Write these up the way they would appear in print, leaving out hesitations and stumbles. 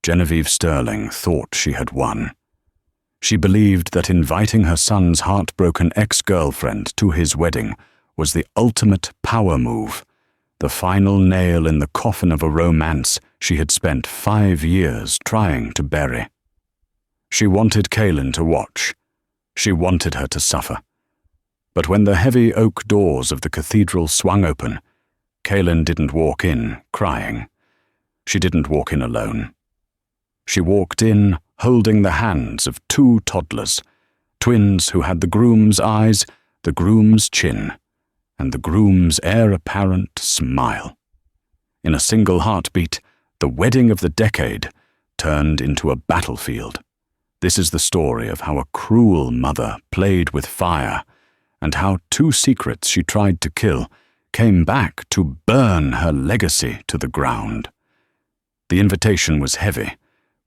Genevieve Sterling thought she had won. She believed that inviting her son's heartbroken ex-girlfriend to his wedding was the ultimate power move, the final nail in the coffin of a romance she had spent 5 years trying to bury. She wanted Kaylin to watch. She wanted her to suffer. But when the heavy oak doors of the cathedral swung open, Kaylin didn't walk in crying. She didn't walk in alone. She walked in holding the hands of 2 toddlers, twins who had the groom's eyes, the groom's chin, and the groom's heir-apparent smile. In a single heartbeat, the wedding of the decade turned into a battlefield. This is the story of how a cruel mother played with fire, and how 2 secrets she tried to kill came back to burn her legacy to the ground. The invitation was heavy,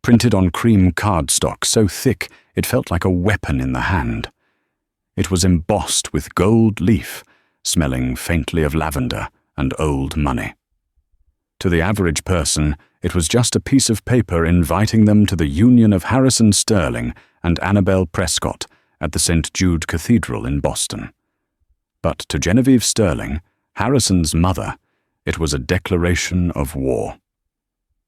printed on cream cardstock so thick it felt like a weapon in the hand. It was embossed with gold leaf, smelling faintly of lavender and old money. To the average person, it was just a piece of paper inviting them to the union of Harrison Sterling and Annabelle Prescott at the St. Jude Cathedral in Boston. But to Genevieve Sterling, Harrison's mother, it was a declaration of war.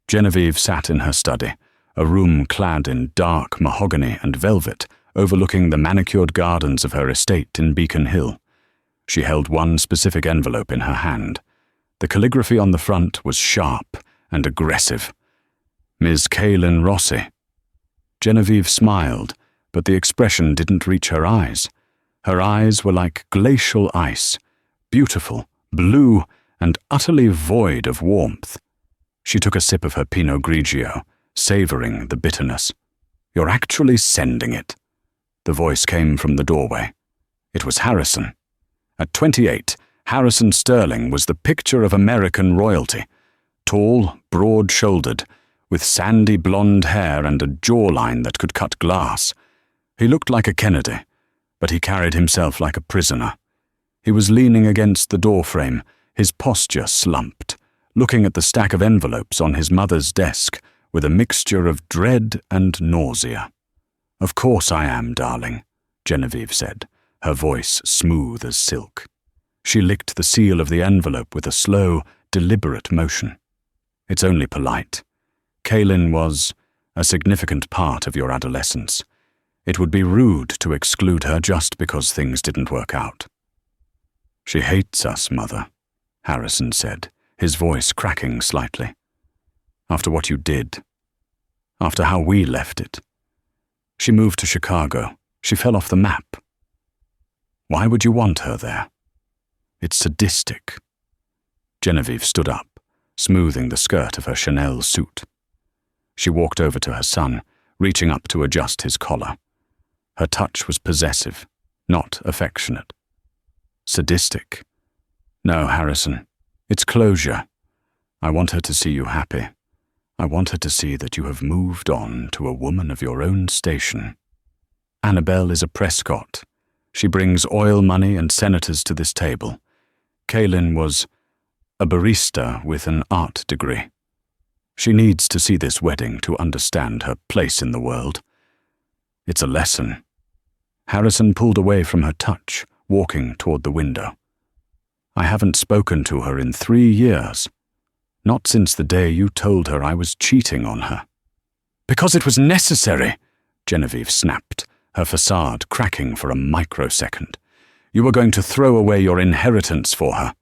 Genevieve sat in her study, a room clad in dark mahogany and velvet, overlooking the manicured gardens of her estate in Beacon Hill. She held one specific envelope in her hand. The calligraphy on the front was sharp and aggressive. Ms. Kaylin Rossi. Genevieve smiled, but the expression didn't reach her eyes. Her eyes were like glacial ice, beautiful, blue, and utterly void of warmth. She took a sip of her Pinot Grigio, savoring the bitterness. "You're actually sending it." The voice came from the doorway. It was Harrison. At 28, Harrison Sterling was the picture of American royalty. Tall, broad-shouldered, with sandy blonde hair and a jawline that could cut glass. He looked like a Kennedy, but he carried himself like a prisoner. He was leaning against the doorframe, his posture slumped, looking at the stack of envelopes on his mother's desk with a mixture of dread and nausea. "Of course I am, darling," Genevieve said, her voice smooth as silk. She licked the seal of the envelope with a slow, deliberate motion. "It's only polite. Kaylin was a significant part of your adolescence. It would be rude to exclude her just because things didn't work out." "She hates us, Mother," Harrison said, his voice cracking slightly. "After what you did. After how we left it. She moved to Chicago. She fell off the map. Why would you want her there? It's sadistic." Genevieve stood up, smoothing the skirt of her Chanel suit. She walked over to her son, reaching up to adjust his collar. Her touch was possessive, not affectionate. "Sadistic? No, Harrison. It's closure. I want her to see you happy. I want her to see that you have moved on to a woman of your own station. Annabelle is a Prescott. She brings oil money and senators to this table. Kaylin was a barista with an art degree. She needs to see this wedding to understand her place in the world. It's a lesson." Harrison pulled away from her touch, walking toward the window. "I haven't spoken to her in 3 years. Not since the day you told her I was cheating on her." "Because it was necessary," Genevieve snapped, her facade cracking for a microsecond. "You were going to throw away your inheritance for her.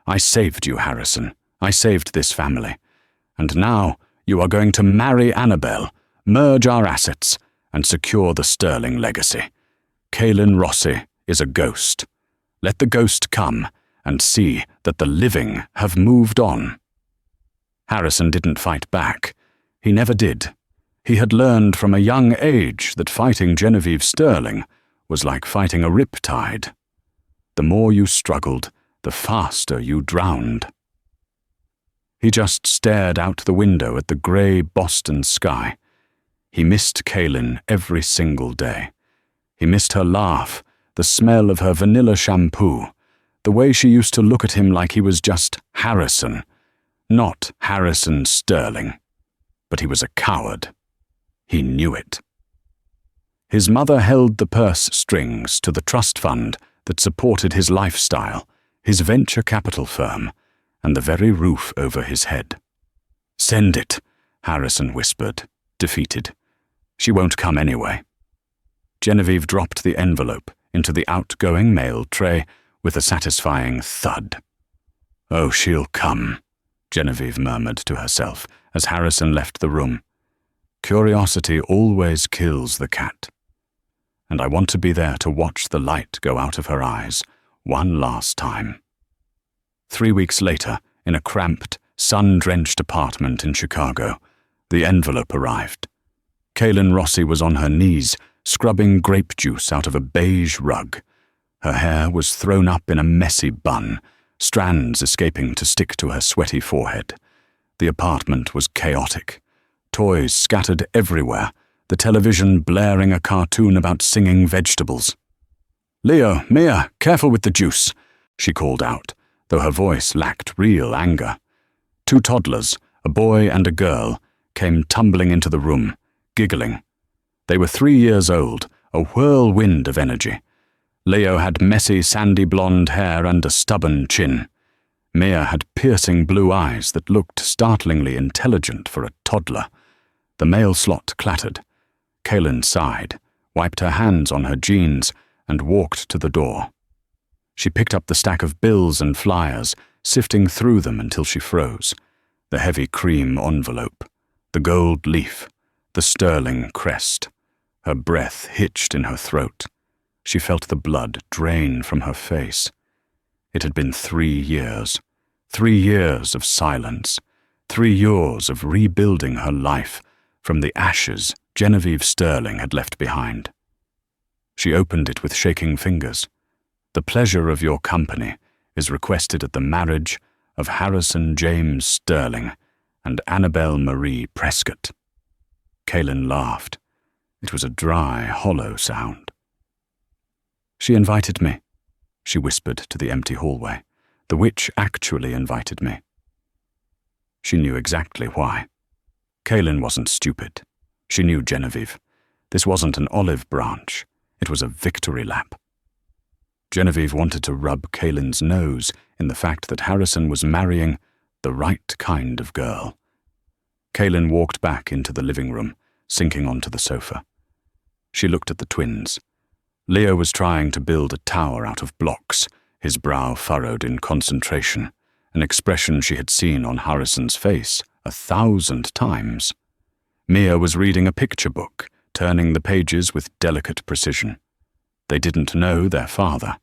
I saved you, Harrison. I saved this family. And now you are going to marry Annabelle, merge our assets, and secure the Sterling legacy. Kaylin Rossi is a ghost. Let the ghost come and see that the living have moved on." Harrison didn't fight back. He never did. He had learned from a young age that fighting Genevieve Sterling was like fighting a riptide. The more you struggled, the faster you drowned. He just stared out the window at the grey Boston sky. He missed Kaylin every single day. He missed her laugh, the smell of her vanilla shampoo, the way she used to look at him like he was just Harrison, not Harrison Sterling. but he was a coward. He knew it. His mother held the purse strings to the trust fund that supported his lifestyle, his venture capital firm, and the very roof over his head. "Send it," Harrison whispered, defeated. "She won't come anyway." Genevieve dropped the envelope into the outgoing mail tray with a satisfying thud. "Oh, she'll come," Genevieve murmured to herself as Harrison left the room. "Curiosity always kills the cat. And I want to be there to watch the light go out of her eyes one last time." 3 weeks later, in a cramped, sun-drenched apartment in Chicago, the envelope arrived. Kaylin Rossi was on her knees, scrubbing grape juice out of a beige rug. Her hair was thrown up in a messy bun, strands escaping to stick to her sweaty forehead. The apartment was chaotic. Toys scattered everywhere, the television blaring a cartoon about singing vegetables. "Leo, Mia, careful with the juice," she called out, though her voice lacked real anger. 2 toddlers, a boy and a girl, came tumbling into the room, giggling. They were 3 years old, a whirlwind of energy. Leo had messy sandy blonde hair and a stubborn chin. Mia had piercing blue eyes that looked startlingly intelligent for a toddler. The mail slot clattered. Kaylin sighed, wiped her hands on her jeans, and walked to the door. She picked up the stack of bills and flyers, sifting through them until she froze. The heavy cream envelope, the gold leaf, the sterling crest. Her breath hitched in her throat. She felt the blood drain from her face. It had been 3 years. 3 years of silence. 3 years of rebuilding her life from the ashes Genevieve Sterling had left behind. She opened it with shaking fingers. "The pleasure of your company is requested at the marriage of Harrison James Sterling and Annabelle Marie Prescott." Kaylin laughed. It was a dry, hollow sound. "She invited me," she whispered to the empty hallway. "The witch actually invited me." She knew exactly why. Kaylin wasn't stupid. She knew Genevieve. This wasn't an olive branch. It was a victory lap. Genevieve wanted to rub Kaylin's nose in the fact that Harrison was marrying the right kind of girl. Kaylin walked back into the living room, sinking onto the sofa. She looked at the twins. Leo was trying to build a tower out of blocks, his brow furrowed in concentration, an expression she had seen on Harrison's face 1,000 times. Mia was reading a picture book, turning the pages with delicate precision. They didn't know their father.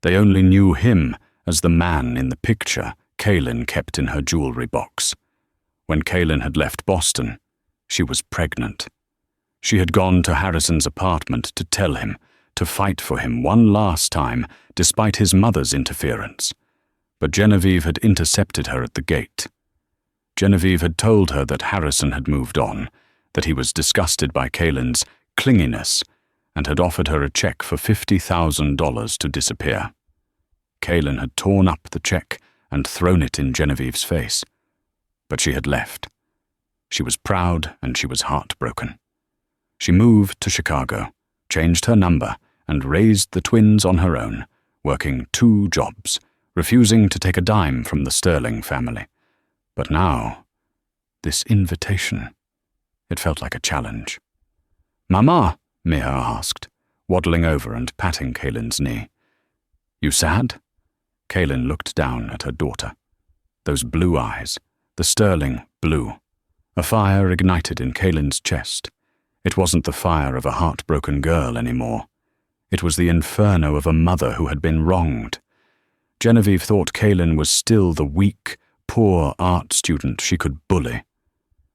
They only knew him as the man in the picture Kaylin kept in her jewelry box. When Kaylin had left Boston, she was pregnant. She had gone to Harrison's apartment to tell him, to fight for him one last time, despite his mother's interference. But Genevieve had intercepted her at the gate. Genevieve had told her that Harrison had moved on, that he was disgusted by Kaylin's clinginess, and had offered her a check for $50,000 to disappear. Kaylin had torn up the check and thrown it in Genevieve's face. But she had left. She was proud and she was heartbroken. She moved to Chicago, changed her number, and raised the twins on her own, working 2 jobs, refusing to take a dime from the Sterling family. But now, this invitation, it felt like a challenge. "Mama?" Mia asked, waddling over and patting Kaylin's knee. "You sad?" Kaylin looked down at her daughter. Those blue eyes, the sterling blue. A fire ignited in Kaylin's chest. It wasn't the fire of a heartbroken girl anymore. It was the inferno of a mother who had been wronged. Genevieve thought Kaylin was still the weak, poor art student she could bully.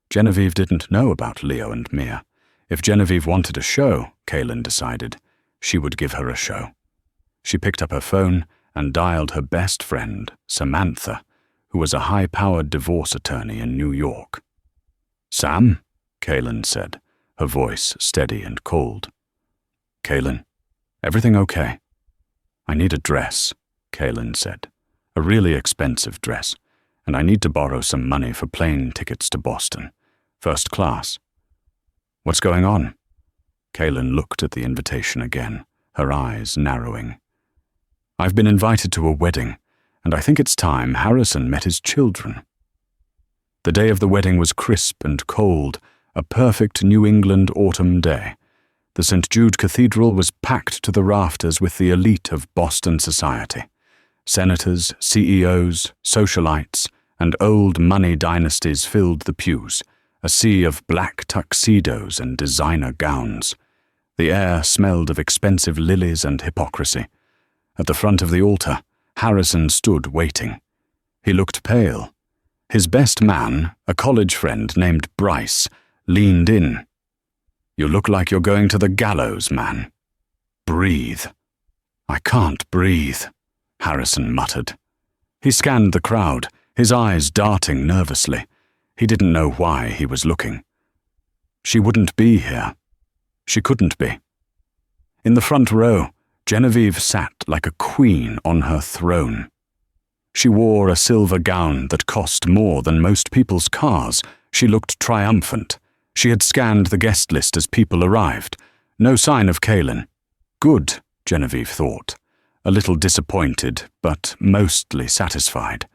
Genevieve didn't know about Leo and Mia. If Genevieve wanted a show, Kaylin decided, she would give her a show. She picked up her phone and dialed her best friend, Samantha, who was a high-powered divorce attorney in New York. "Sam?" Kaylin said, her voice steady and cold. "Kaylin, everything okay?" "I need a dress," Kaylin said. "A really expensive dress, and I need to borrow some money for plane tickets to Boston. First class. What's going on? Kaylin looked at the invitation again, her eyes narrowing. I've been invited to a wedding, and I think it's time Harrison met his children. The day of the wedding was crisp and cold, a perfect New England autumn day. The St. Jude Cathedral was packed to the rafters with the elite of Boston society. Senators, CEOs, socialites, and old money dynasties filled the pews, a sea of black tuxedos and designer gowns. The air smelled of expensive lilies and hypocrisy. At the front of the altar, Harrison stood waiting. He looked pale. His best man, a college friend named Bryce, leaned in. You look like you're going to the gallows, man. Breathe. I can't breathe, Harrison muttered. He scanned the crowd, his eyes darting nervously. He didn't know why he was looking. She wouldn't be here. She couldn't be. In the front row, Genevieve sat like a queen on her throne. She wore a silver gown that cost more than most people's cars. She looked triumphant. She had scanned the guest list as people arrived. No sign of Kaylin. Good, Genevieve thought. A little disappointed, but mostly satisfied.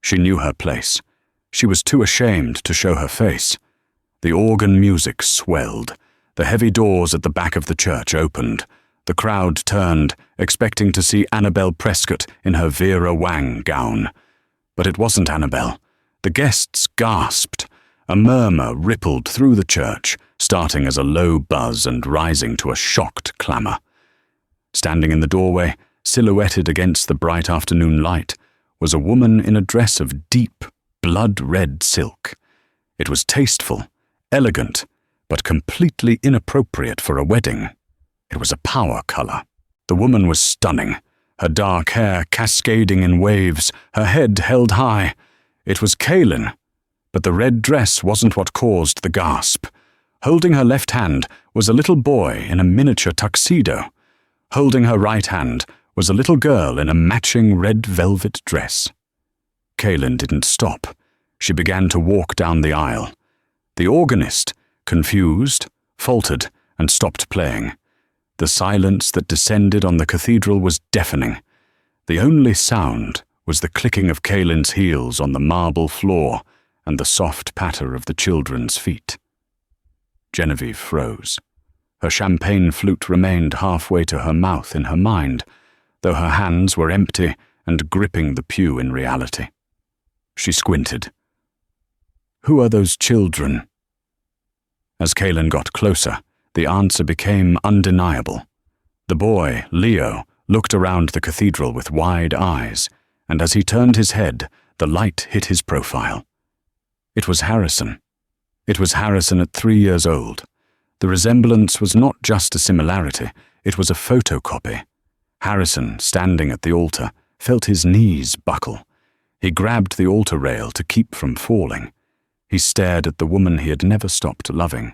She knew her place. She was too ashamed to show her face. The organ music swelled. The heavy doors at the back of the church opened. The crowd turned, expecting to see Annabelle Prescott in her Vera Wang gown. But it wasn't Annabelle. The guests gasped. A murmur rippled through the church, starting as a low buzz and rising to a shocked clamor. Standing in the doorway, silhouetted against the bright afternoon light, was a woman in a dress of deep, blood-red silk. It was tasteful, elegant, but completely inappropriate for a wedding. It was a power color. The woman was stunning, her dark hair cascading in waves, her head held high. It was Kaylin, but the red dress wasn't what caused the gasp. Holding her left hand was a little boy in a miniature tuxedo. Holding her right hand was a little girl in a matching red velvet dress. Kaylin didn't stop. She began to walk down the aisle. The organist, confused, faltered and stopped playing. The silence that descended on the cathedral was deafening. The only sound was the clicking of Kaylin's heels on the marble floor and the soft patter of the children's feet. Genevieve froze. Her champagne flute remained halfway to her mouth in her mind, though her hands were empty and gripping the pew in reality. She squinted. Who are those children? As Kaylin got closer, the answer became undeniable. The boy, Leo, looked around the cathedral with wide eyes, and as he turned his head, the light hit his profile. It was Harrison. It was Harrison at 3 years old. The resemblance was not just a similarity, it was a photocopy. Harrison, standing at the altar, felt his knees buckle. He grabbed the altar rail to keep from falling. He stared at the woman he had never stopped loving,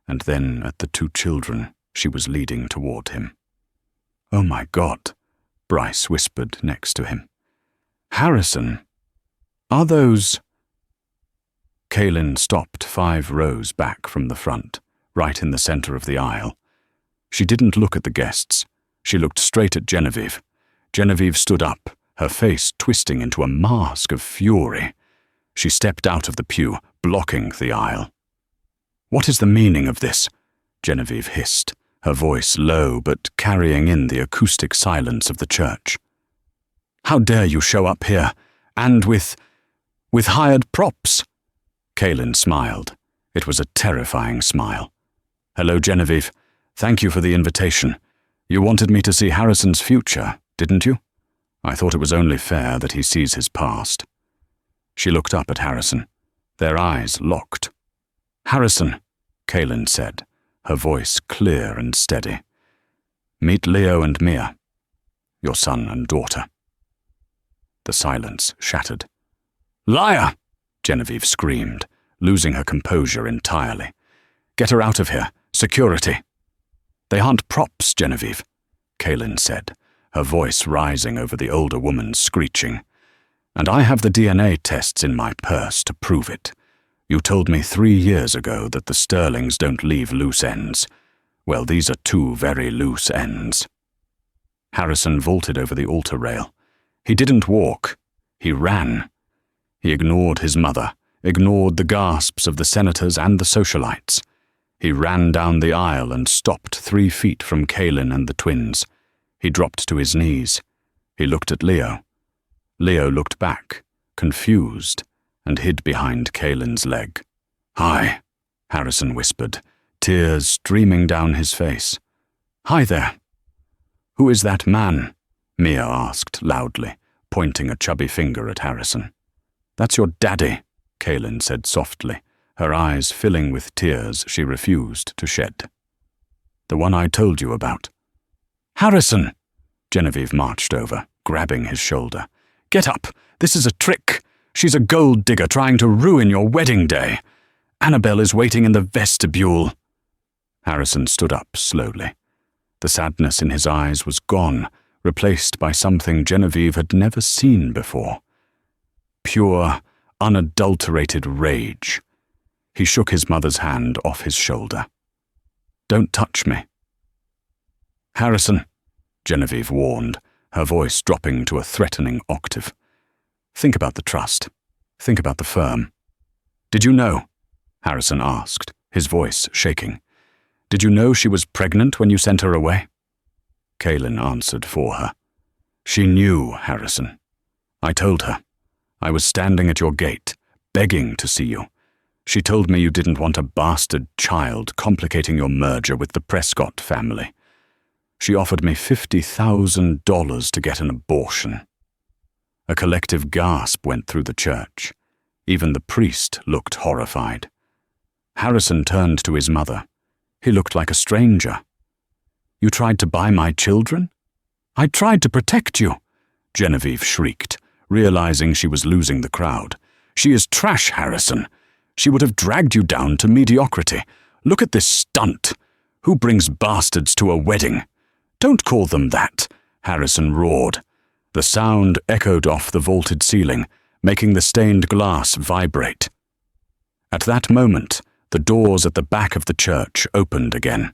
and then at the 2 children she was leading toward him. "Oh my God," Bryce whispered next to him. "Harrison, are those—" Kaylin stopped 5 rows back from the front, right in the center of the aisle. She didn't look at the guests. She looked straight at Genevieve. Genevieve stood up, her face twisting into a mask of fury. She stepped out of the pew, blocking the aisle. "What is the meaning of this?" Genevieve hissed, her voice low but carrying in the acoustic silence of the church. "How dare you show up here, and with hired props?" Kaylin smiled. It was a terrifying smile. "Hello, Genevieve. Thank you for the invitation. You wanted me to see Harrison's future, didn't you? I thought it was only fair that he sees his past." She looked up at Harrison. Their eyes locked. "Harrison," Kaylin said, her voice clear and steady. "Meet Leo and Mia, your son and daughter." The silence shattered. "Liar!" Genevieve screamed, losing her composure entirely. "Get her out of here. Security." "They aren't props, Genevieve," Kaylin said, her voice rising over the older woman's screeching. "And I have the DNA tests in my purse to prove it. You told me 3 years ago that the Sterlings don't leave loose ends. Well, these are 2 very loose ends." Harrison vaulted over the altar rail. He didn't walk. He ran. He ignored his mother, ignored the gasps of the senators and the socialites. He ran down the aisle and stopped 3 feet from Kaylin and the twins. He dropped to his knees. He looked at Leo. Leo looked back, confused, and hid behind Kaylin's leg. "Hi," Harrison whispered, tears streaming down his face. "Hi there." "Who is that man?" Mia asked loudly, pointing a chubby finger at Harrison. "That's your daddy," Kaylin said softly, her eyes filling with tears she refused to shed. "The one I told you about." "Harrison!" Genevieve marched over, grabbing his shoulder. "Get up! This is a trick! She's a gold digger trying to ruin your wedding day! Annabelle is waiting in the vestibule!" Harrison stood up slowly. The sadness in his eyes was gone, replaced by something Genevieve had never seen before. Pure, unadulterated rage. He shook his mother's hand off his shoulder. "Don't touch me." "Harrison," Genevieve warned, her voice dropping to a threatening octave. "Think about the trust. Think about the firm." "Did you know?" Harrison asked, his voice shaking. "Did you know she was pregnant when you sent her away?" Kaylin answered for her. "She knew, Harrison. I told her. I was standing at your gate, begging to see you. She told me you didn't want a bastard child complicating your merger with the Prescott family. She offered me $50,000 to get an abortion." A collective gasp went through the church. Even the priest looked horrified. Harrison turned to his mother. He looked like a stranger. "You tried to buy my children?" "I tried to protect you," Genevieve shrieked, realizing she was losing the crowd. "She is trash, Harrison. She would have dragged you down to mediocrity. Look at this stunt. Who brings bastards to a wedding?" "Don't call them that," Harrison roared. The sound echoed off the vaulted ceiling, making the stained glass vibrate. At that moment, the doors at the back of the church opened again.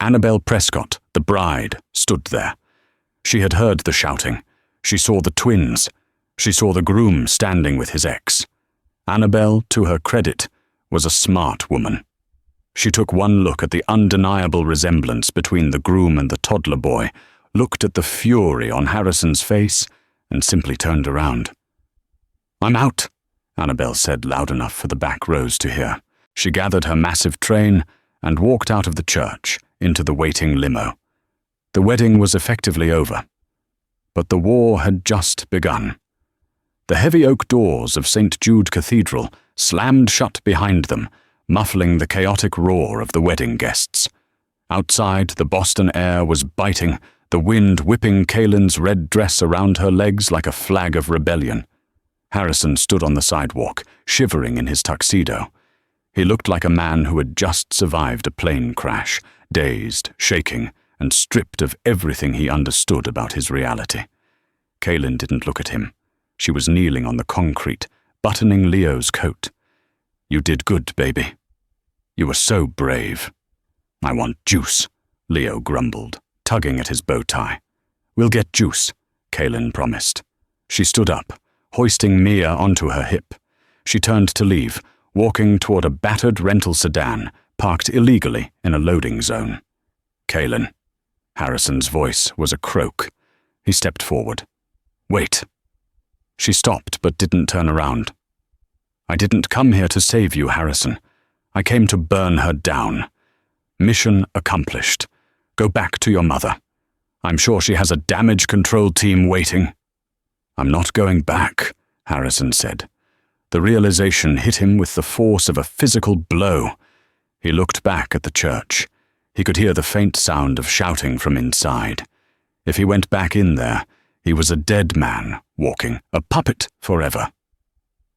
Annabelle Prescott, the bride, stood there. She had heard the shouting. She saw the twins. She saw the groom standing with his ex. Annabelle, to her credit, was a smart woman. She took one look at the undeniable resemblance between the groom and the toddler boy, looked at the fury on Harrison's face, and simply turned around. "I'm out," Annabelle said loud enough for the back rows to hear. She gathered her massive train and walked out of the church into the waiting limo. The wedding was effectively over. But the war had just begun. The heavy oak doors of St. Jude Cathedral slammed shut behind them, muffling the chaotic roar of the wedding guests. Outside, the Boston air was biting, the wind whipping Kaylin's red dress around her legs like a flag of rebellion. Harrison stood on the sidewalk, shivering in his tuxedo. He looked like a man who had just survived a plane crash, dazed, shaking, and stripped of everything he understood about his reality. Kaylin didn't look at him. She was kneeling on the concrete, buttoning Leo's coat. "You did good, baby. You were so brave." "I want juice," Leo grumbled, tugging at his bow tie. "We'll get juice," Kaylin promised. She stood up, hoisting Mia onto her hip. She turned to leave, walking toward a battered rental sedan parked illegally in a loading zone. "Kaylin." Harrison's voice was a croak. He stepped forward. "Wait." She stopped but didn't turn around. "I didn't come here to save you, Harrison. I came to burn her down. Mission accomplished. Go back to your mother. I'm sure she has a damage control team waiting." "I'm not going back," Harrison said. The realization hit him with the force of a physical blow. He looked back at the church. He could hear the faint sound of shouting from inside. If he went back in there, he was a dead man walking, a puppet forever.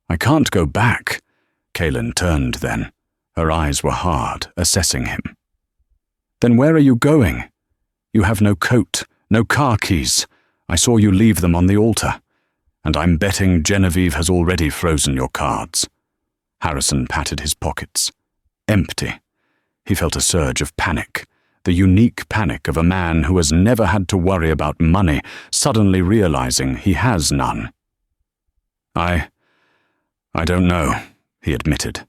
"I can't go back." Kaylin turned then. Her eyes were hard, assessing him. "Then where are you going? You have no coat, no car keys. I saw you leave them on the altar. And I'm betting Genevieve has already frozen your cards." Harrison patted his pockets. Empty. He felt a surge of panic, the unique panic of a man who has never had to worry about money, suddenly realizing he has none. I don't know, he admitted.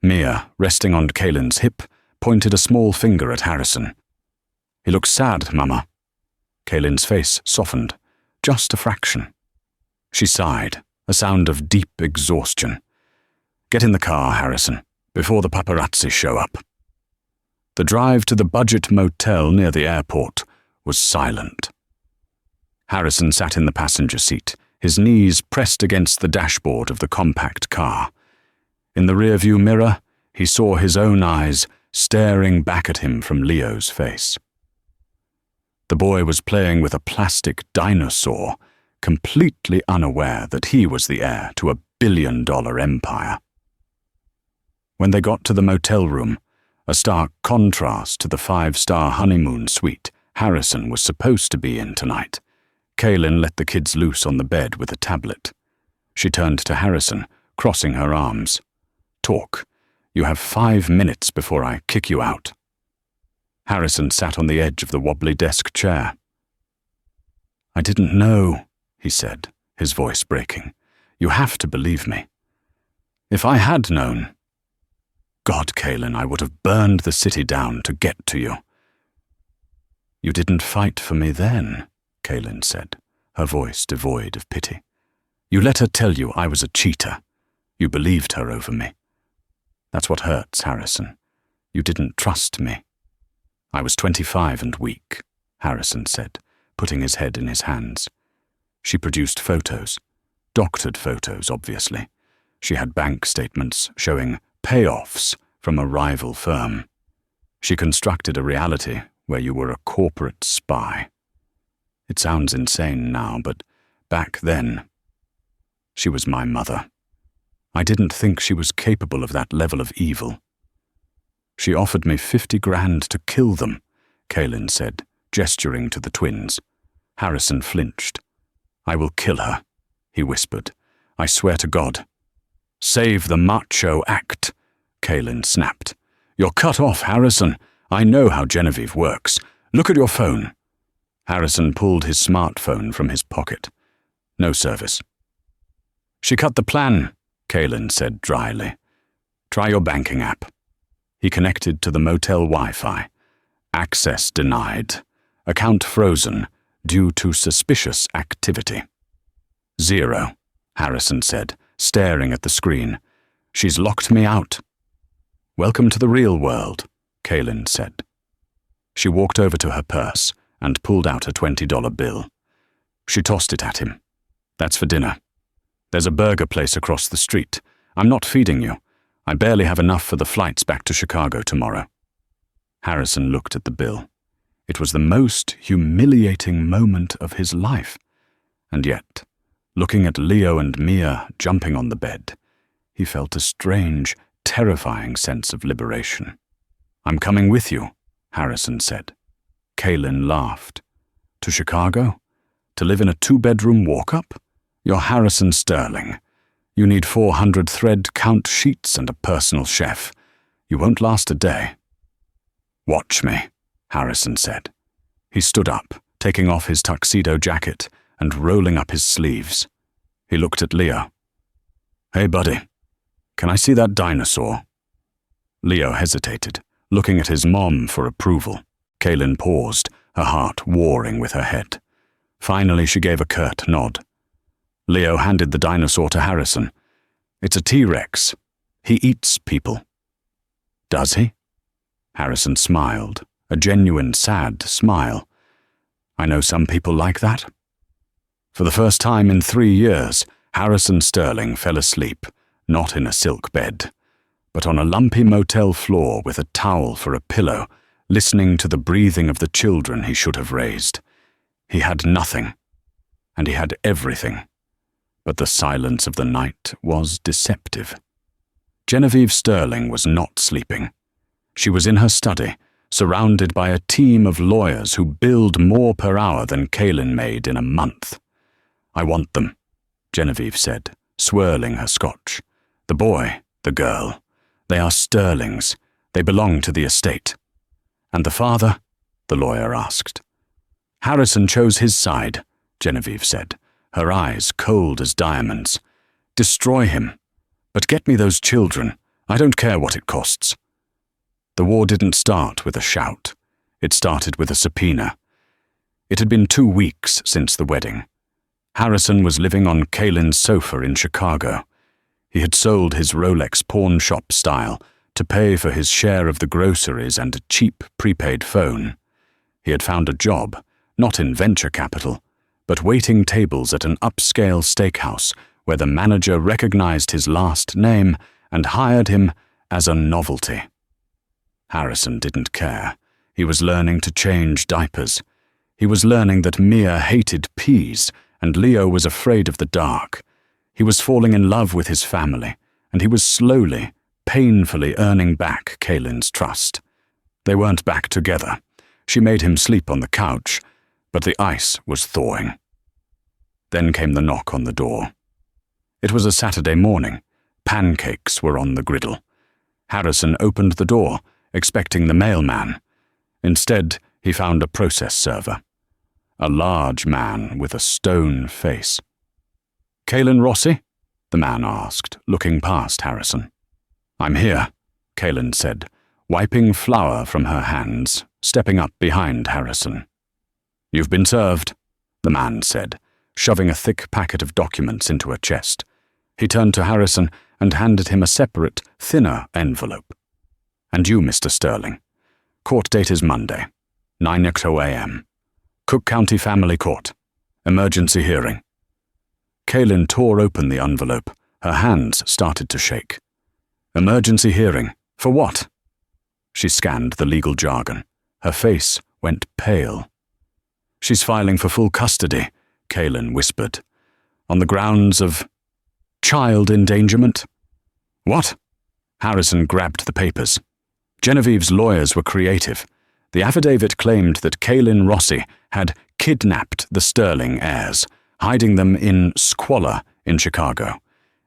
Mia, resting on Kaylin's hip, pointed a small finger at Harrison. He looks sad, Mama. Kaylin's face softened, just a fraction. She sighed, a sound of deep exhaustion. Get in the car, Harrison, before the paparazzi show up. The drive to the budget motel near the airport was silent. Harrison sat in the passenger seat, his knees pressed against the dashboard of the compact car. In the rearview mirror, he saw his own eyes staring back at him from Leo's face. The boy was playing with a plastic dinosaur, completely unaware that he was the heir to a billion-dollar empire. When they got to the motel room, a stark contrast to the 5-star honeymoon suite Harrison was supposed to be in tonight, Kaylin let the kids loose on the bed with a tablet. She turned to Harrison, crossing her arms. Talk. You have 5 minutes before I kick you out. Harrison sat on the edge of the wobbly desk chair. I didn't know, he said, his voice breaking. You have to believe me. If I had known... God, Kaylin, I would have burned the city down to get to you. You didn't fight for me then, Kaylin said, her voice devoid of pity. You let her tell you I was a cheater. You believed her over me. That's what hurts, Harrison. You didn't trust me. I was 25 and weak, Harrison said, putting his head in his hands. She produced photos. Doctored photos, obviously. She had bank statements showing payoffs from a rival firm. She constructed a reality where you were a corporate spy. It sounds insane now, but back then, she was my mother. I didn't think she was capable of that level of evil. She offered me 50 grand to kill them, Kaylin said, gesturing to the twins. Harrison flinched. I will kill her, he whispered. I swear to God. Save the macho act, Kaylin snapped. You're cut off, Harrison. I know how Genevieve works. Look at your phone. Harrison pulled his smartphone from his pocket. No service. She cut the plan, Kaylin said dryly. Try your banking app. He connected to the motel Wi-Fi. Access denied. Account frozen due to suspicious activity. 0, Harrison said, staring at the screen. She's locked me out. Welcome to the real world, Kaylin said. She walked over to her purse and pulled out a $20 bill. She tossed it at him. That's for dinner. There's a burger place across the street. I'm not feeding you. I barely have enough for the flights back to Chicago tomorrow. Harrison looked at the bill. It was the most humiliating moment of his life. And yet, looking at Leo and Mia jumping on the bed, he felt a strange, terrifying sense of liberation. I'm coming with you, Harrison said. Kaylin laughed. To Chicago? To live in a 2-bedroom walk-up? You're Harrison Sterling. You need 400 thread count sheets and a personal chef. You won't last a day. Watch me, Harrison said. He stood up, taking off his tuxedo jacket and rolling up his sleeves. He looked at Leo. Hey, buddy, can I see that dinosaur? Leo hesitated, looking at his mom for approval. Kaylin paused, her heart warring with her head. Finally, she gave a curt nod. Leo handed the dinosaur to Harrison. It's a T-Rex. He eats people. Does he? Harrison smiled, a genuine sad smile. I know some people like that. For the first time in 3 years, Harrison Sterling fell asleep, not in a silk bed, but on a lumpy motel floor with a towel for a pillow, listening to the breathing of the children he should have raised. He had nothing, and he had everything, but the silence of the night was deceptive. Genevieve Sterling was not sleeping. She was in her study, surrounded by a team of lawyers who billed more per hour than Kaylin made in a month. I want them, Genevieve said, swirling her scotch. The boy, "The girl. They are Sterling's. They belong to the estate." "And the father?" the lawyer asked. "Harrison chose his side," Genevieve said, her eyes cold as diamonds. "Destroy him. But get me those children. I don't care what it costs." The war didn't start with a shout. It started with a subpoena. It had been 2 weeks since the wedding. Harrison was living on Kaylin's sofa in Chicago. He had sold his Rolex pawn shop style to pay for his share of the groceries and a cheap prepaid phone. He had found a job, not in venture capital, but waiting tables at an upscale steakhouse where the manager recognized his last name and hired him as a novelty. Harrison didn't care. He was learning to change diapers. He was learning that Mia hated peas and Leo was afraid of the dark. He was falling in love with his family, and he was slowly, painfully earning back Kaylin's trust. They weren't back together. She made him sleep on the couch, but the ice was thawing. Then came the knock on the door. It was a Saturday morning. Pancakes were on the griddle. Harrison opened the door, expecting the mailman. Instead, he found a process server. A large man with a stone face. "Kaylin Rossi?" the man asked, looking past Harrison. "I'm here," Kaylin said, wiping flour from her hands, stepping up behind Harrison. "You've been served," the man said, shoving a thick packet of documents into her chest. He turned to Harrison and handed him a separate, thinner envelope. "And you, Mr. Sterling. Court date is Monday, 9:00 a.m. Cook County Family Court. Emergency hearing." Kaylin tore open the envelope. Her hands started to shake. "Emergency hearing? For what?" She scanned the legal jargon. Her face went pale. "She's filing for full custody," Kaylin whispered, "on the grounds of child endangerment." "What?" Harrison grabbed the papers. Genevieve's lawyers were creative. The affidavit claimed that Kaylin Rossi had kidnapped the Sterling heirs, hiding them in squalor in Chicago.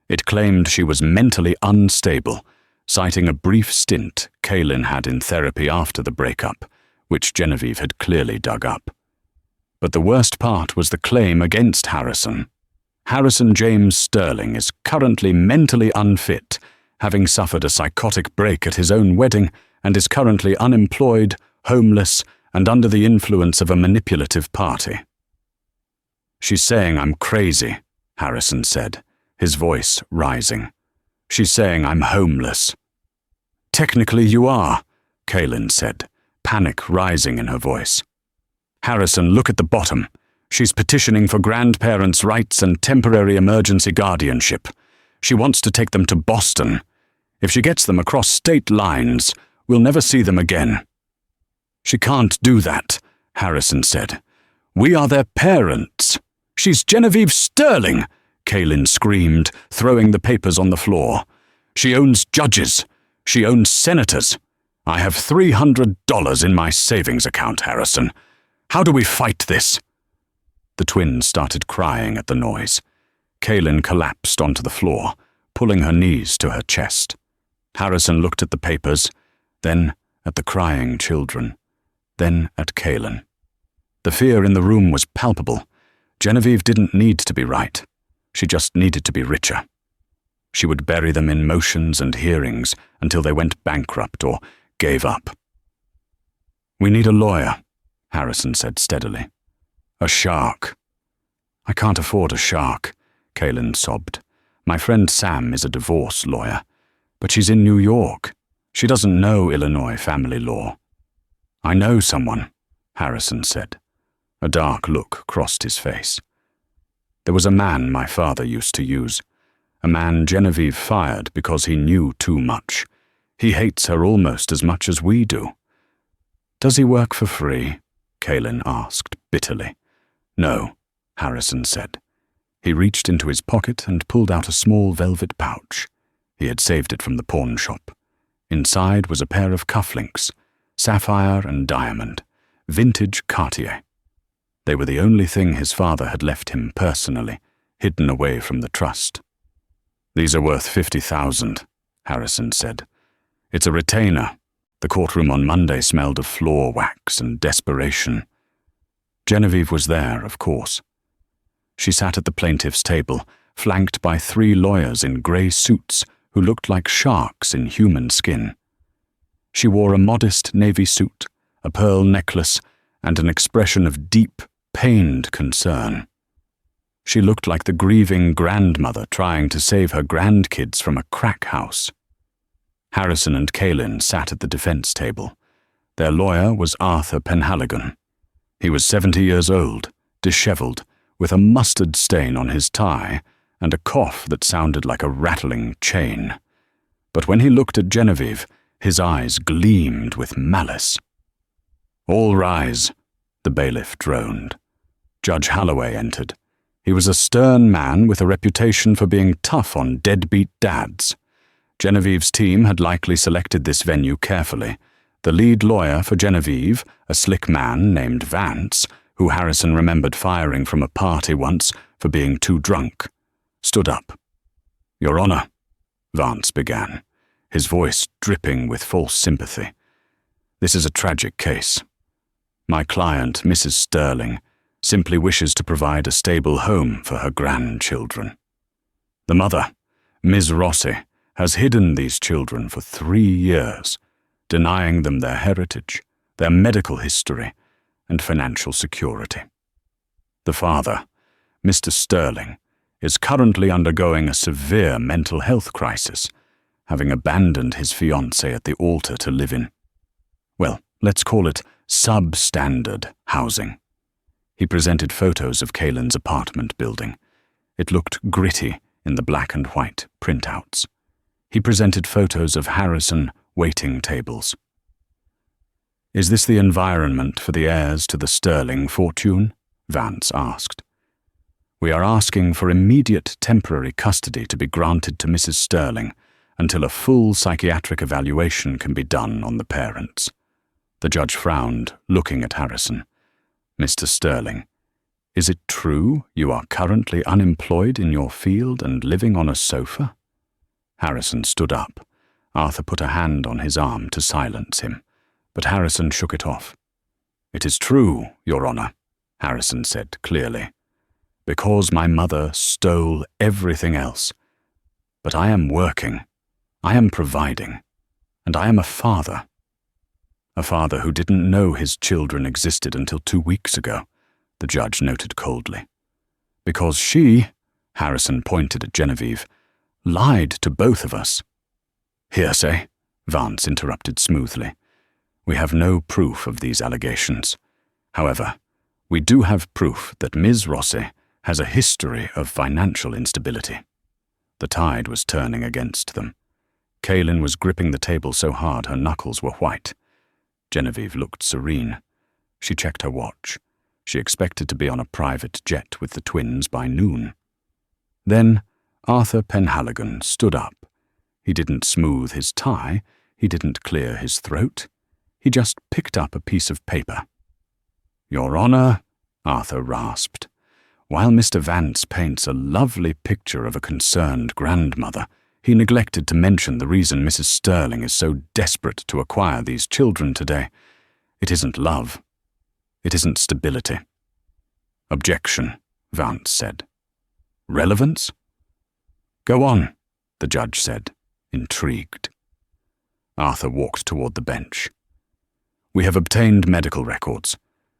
It claimed she was mentally unstable, citing a brief stint Kaylin had in therapy after the breakup, which Genevieve had clearly dug up. But the worst part was the claim against Harrison. Harrison James Sterling is currently mentally unfit, having suffered a psychotic break at his own wedding, and is currently unemployed, homeless, and under the influence of a manipulative party. "She's saying I'm crazy," Harrison said, his voice rising. "She's saying I'm homeless." "Technically you are," Kaylin said, panic rising in her voice. "Harrison, look at the bottom. She's petitioning for grandparents' rights and temporary emergency guardianship. She wants to take them to Boston. If she gets them across state lines, we'll never see them again." "She can't do that," Harrison said. "We are their parents." "She's Genevieve Sterling," Kaylin screamed, throwing the papers on the floor. "She owns judges. She owns senators. I have $300 in my savings account, Harrison. How do we fight this?" The twins started crying at the noise. Kaylin collapsed onto the floor, pulling her knees to her chest. Harrison looked at the papers, then at the crying children, then at Kaylin. The fear in the room was palpable. Genevieve didn't need to be right. She just needed to be richer. She would bury them in motions and hearings until they went bankrupt or gave up. "We need a lawyer," Harrison said steadily. "A shark." "I can't afford a shark," Kaylin sobbed. "My friend Sam is a divorce lawyer, but she's in New York. She doesn't know Illinois family law." "I know someone," Harrison said. A dark look crossed his face. "There was a man my father used to use, a man Genevieve fired because he knew too much. He hates her almost as much as we do." "Does he work for free?" Kaylin asked bitterly. "No," Harrison said. He reached into his pocket and pulled out a small velvet pouch. He had saved it from the pawn shop. Inside was a pair of cufflinks, sapphire and diamond, vintage Cartier. They were the only thing his father had left him personally, hidden away from the trust. "These are worth $50,000, Harrison said. "It's a retainer." The courtroom on Monday smelled of floor wax and desperation. Genevieve was there, of course. She sat at the plaintiff's table, flanked by 3 lawyers in grey suits who looked like sharks in human skin. She wore a modest navy suit, a pearl necklace, and an expression of deep, pained concern. She looked like the grieving grandmother trying to save her grandkids from a crack house. Harrison and Kaylin sat at the defense table. Their lawyer was Arthur Penhaligon. He was 70 years old, disheveled, with a mustard stain on his tie and a cough that sounded like a rattling chain. But when he looked at Genevieve, his eyes gleamed with malice. "All rise," the bailiff droned. Judge Holloway entered. He was a stern man with a reputation for being tough on deadbeat dads. Genevieve's team had likely selected this venue carefully. The lead lawyer for Genevieve, a slick man named Vance, who Harrison remembered firing from a party once for being too drunk, stood up. "Your Honor," Vance began, his voice dripping with false sympathy. "This is a tragic case. My client, Mrs. Sterling, simply wishes to provide a stable home for her grandchildren. The mother, Ms. Rossi, has hidden these children for 3 years, denying them their heritage, their medical history, and financial security. The father, Mr. Sterling, is currently undergoing a severe mental health crisis, having abandoned his fiancée at the altar to live in, well, let's call it substandard housing." He presented photos of Kaylin's apartment building. It looked gritty in the black and white printouts. He presented photos of Harrison waiting tables. "Is this the environment for the heirs to the Sterling fortune?" Vance asked. "We are asking for immediate temporary custody to be granted to Mrs. Sterling until a full psychiatric evaluation can be done on the parents." The judge frowned, looking at Harrison. "Mr. Sterling, is it true you are currently unemployed in your field and living on a sofa?" Harrison stood up. Arthur put a hand on his arm to silence him, but Harrison shook it off. "It is true, Your Honor," Harrison said clearly, "because my mother stole everything else. But I am working, I am providing, and I am a father. A father who didn't know his children existed until 2 weeks ago," the judge noted coldly. "Because she," Harrison pointed at Genevieve, "lied to both of us." "Hearsay," Vance interrupted smoothly. "We have no proof of these allegations. However, we do have proof that Ms. Rossi has a history of financial instability." The tide was turning against them. Kaylin was gripping the table so hard her knuckles were white. Genevieve looked serene. She checked her watch. She expected to be on a private jet with the twins by noon. Then Arthur Penhaligon stood up. He didn't smooth his tie. He didn't clear his throat. He just picked up a piece of paper. "Your Honor," Arthur rasped, "while Mr. Vance paints a lovely picture of a concerned grandmother, he neglected to mention the reason Mrs. Sterling is so desperate to acquire these children today. It isn't love. It isn't stability." "Objection," Vance said. "Relevance?" "Go on," the judge said, intrigued. Arthur walked toward the bench. "We have obtained medical records,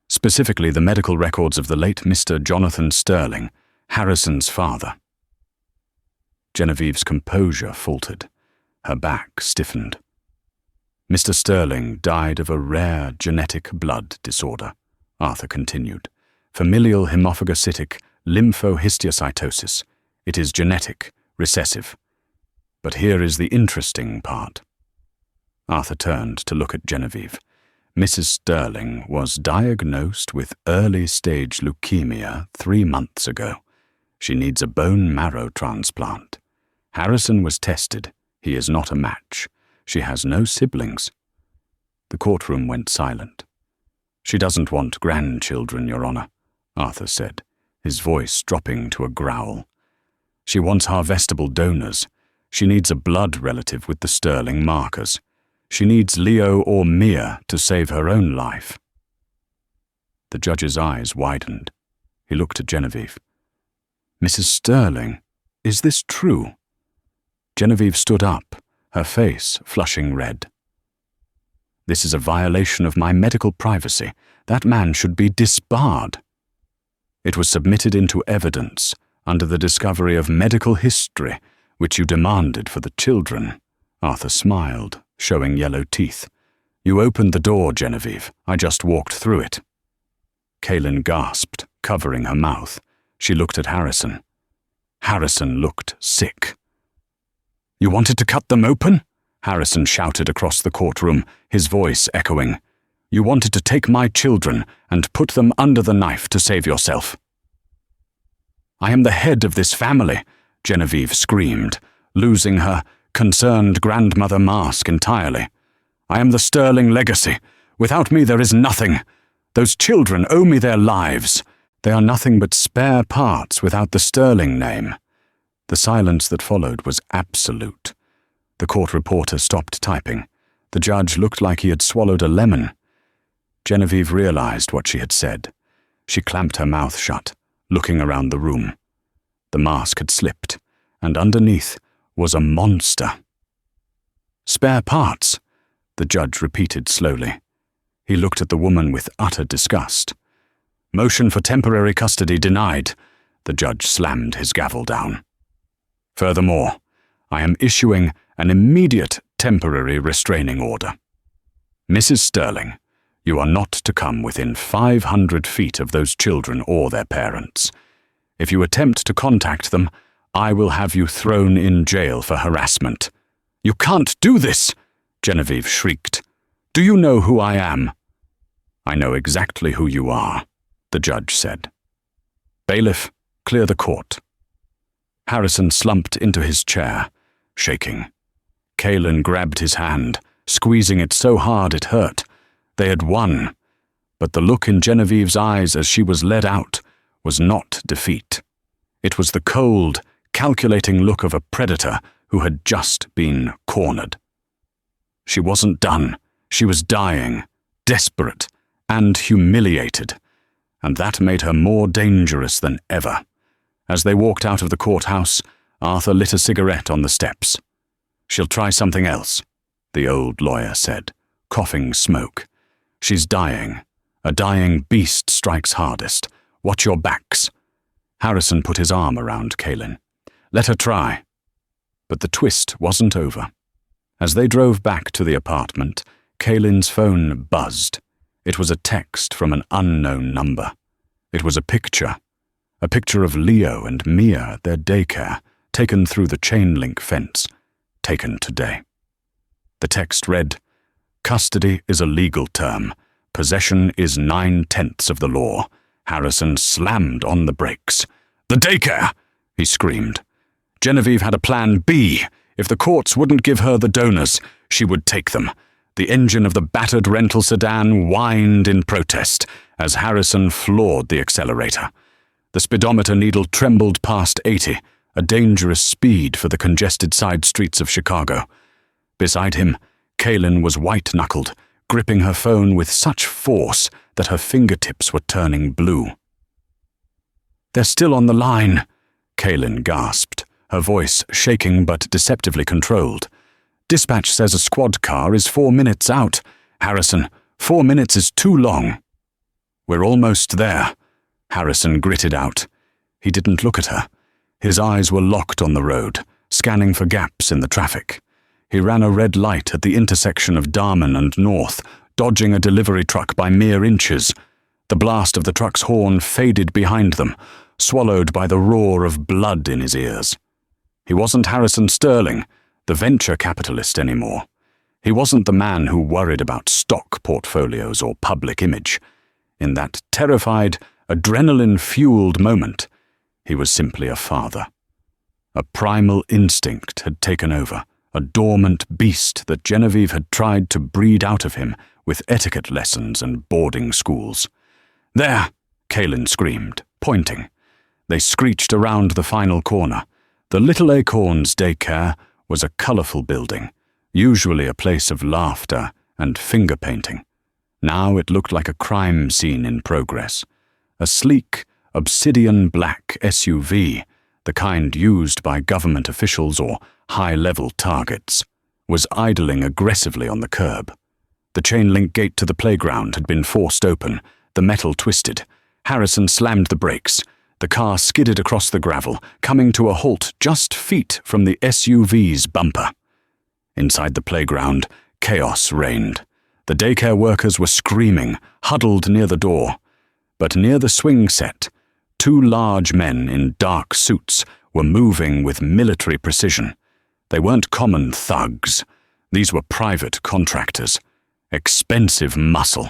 specifically the medical records of the late Mr. Jonathan Sterling, Harrison's father." Genevieve's composure faltered. Her back stiffened. "Mr. Sterling died of a rare genetic blood disorder," Arthur continued. "Familial hemophagocytic lymphohistiocytosis. It is genetic, recessive. But here is the interesting part." Arthur turned to look at Genevieve. "Mrs. Sterling was diagnosed with early-stage leukemia 3 months ago. She needs a bone marrow transplant. Harrison was tested. He is not a match. She has no siblings." The courtroom went silent. "She doesn't want grandchildren, Your Honor," Arthur said, his voice dropping to a growl. "She wants harvestable donors, She needs a blood relative with the Sterling markers. She needs Leo or Mia to save her own life. The judge's eyes widened. He looked at Genevieve. "Mrs. Sterling, is this true?" Genevieve stood up, her face flushing red. "This is a violation of my medical privacy. That man should be disbarred." "It was submitted into evidence under the discovery of medical history, which you demanded for the children." Arthur smiled, showing yellow teeth. "You opened the door, Genevieve. I just walked through it." Kaylin gasped, covering her mouth. She looked at Harrison. Harrison looked sick. "You wanted to cut them open?" Harrison shouted across the courtroom, his voice echoing. "You wanted to take my children and put them under the knife to save yourself." "I am the head of this family," Genevieve screamed, losing her concerned grandmother mask entirely. "I am the Sterling legacy. Without me there is nothing. Those children owe me their lives. They are nothing but spare parts without the Sterling name." The silence that followed was absolute. The court reporter stopped typing. The judge looked like he had swallowed a lemon. Genevieve realized what she had said. She clamped her mouth shut, looking around the room. The mask had slipped, and underneath was a monster. "Spare parts," the judge repeated slowly. He looked at the woman with utter disgust. "Motion for temporary custody denied." The judge slammed his gavel down. "Furthermore, I am issuing an immediate temporary restraining order. Mrs. Sterling, you are not to come within 500 feet of those children or their parents. If you attempt to contact them, I will have you thrown in jail for harassment." "You can't do this!" Genevieve shrieked. "Do you know who I am?" "I know exactly who you are," the judge said. "Bailiff, clear the court." Harrison slumped into his chair, shaking. Kaylin grabbed his hand, squeezing it so hard it hurt. They had won, but the look in Genevieve's eyes as she was led out was not defeat. It was the cold, calculating look of a predator who had just been cornered. She wasn't done. She was dying, desperate, and humiliated, and that made her more dangerous than ever. As they walked out of the courthouse, Arthur lit a cigarette on the steps. "She'll try something else," the old lawyer said, coughing smoke. "She's dying. A dying beast strikes hardest. Watch your backs." Harrison put his arm around Kaylin. "Let her try." But the twist wasn't over. As they drove back to the apartment, Kaylin's phone buzzed. It was a text from an unknown number. It was a picture of Leo and Mia at their daycare, taken through the chain-link fence, taken today. The text read, "Custody is a legal term. Possession is 9/10 of the law." Harrison slammed on the brakes. "The daycare!" he screamed. Genevieve had a plan B. If the courts wouldn't give her the donors, she would take them. The engine of the battered rental sedan whined in protest as Harrison floored the accelerator. The speedometer needle trembled past 80, a dangerous speed for the congested side streets of Chicago. Beside him, Kaylin was white-knuckled, gripping her phone with such force that her fingertips were turning blue. "They're still on the line," Kaylin gasped, her voice shaking but deceptively controlled. "Dispatch says a squad car is 4 minutes out. Harrison, 4 minutes is too long." "We're almost there," Harrison gritted out. He didn't look at her. His eyes were locked on the road, scanning for gaps in the traffic. He ran a red light at the intersection of Darman and North, dodging a delivery truck by mere inches. The blast of the truck's horn faded behind them, swallowed by the roar of blood in his ears. He wasn't Harrison Sterling, the venture capitalist, anymore. He wasn't the man who worried about stock portfolios or public image. In that terrified, adrenaline-fueled moment, he was simply a father. A primal instinct had taken over, a dormant beast that Genevieve had tried to breed out of him with etiquette lessons and boarding schools. "There!" Kaylin screamed, pointing. They screeched around the final corner. The Little Acorns daycare was a colourful building, usually a place of laughter and finger-painting. Now it looked like a crime scene in progress. A sleek, obsidian-black SUV, the kind used by government officials or high-level targets, was idling aggressively on the curb. The chain-link gate to the playground had been forced open, the metal twisted. Harrison slammed the brakes. The car skidded across the gravel, coming to a halt just feet from the SUV's bumper. Inside the playground, chaos reigned. The daycare workers were screaming, huddled near the door. But near the swing set, two large men in dark suits were moving with military precision. They weren't common thugs. These were private contractors. Expensive muscle.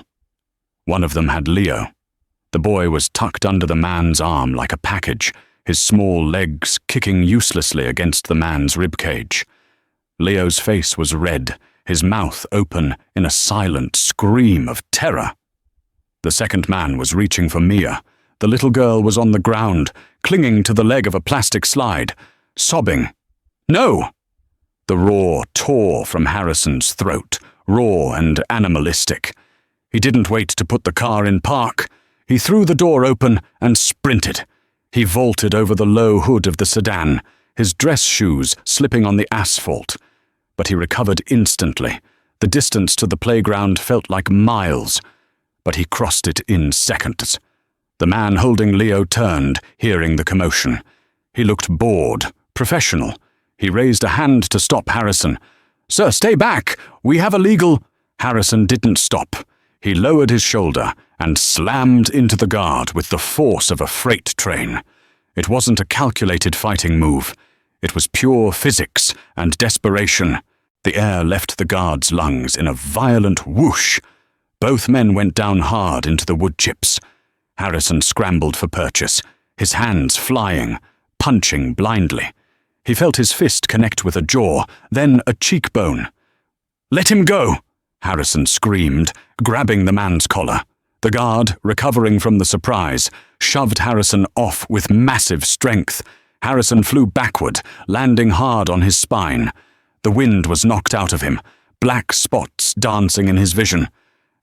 One of them had Leo. The boy was tucked under the man's arm like a package, his small legs kicking uselessly against the man's ribcage. Leo's face was red, his mouth open in a silent scream of terror. The second man was reaching for Mia. The little girl was on the ground, clinging to the leg of a plastic slide, sobbing. "No!" The roar tore from Harrison's throat, raw and animalistic. He didn't wait to put the car in park. He threw the door open and sprinted. He vaulted over the low hood of the sedan, his dress shoes slipping on the asphalt. But he recovered instantly. The distance to the playground felt like miles, but he crossed it in seconds. The man holding Leo turned, hearing the commotion. He looked bored, professional. He raised a hand to stop Harrison. "Sir, stay back! We have a legal—" Harrison didn't stop. He lowered his shoulder and slammed into the guard with the force of a freight train. It wasn't a calculated fighting move. It was pure physics and desperation. The air left the guard's lungs in a violent whoosh. Both men went down hard into the wood chips. Harrison scrambled for purchase, his hands flying, punching blindly. He felt his fist connect with a jaw, then a cheekbone. "Let him go!" Harrison screamed, grabbing the man's collar. The guard, recovering from the surprise, shoved Harrison off with massive strength. Harrison flew backward, landing hard on his spine. The wind was knocked out of him, black spots dancing in his vision.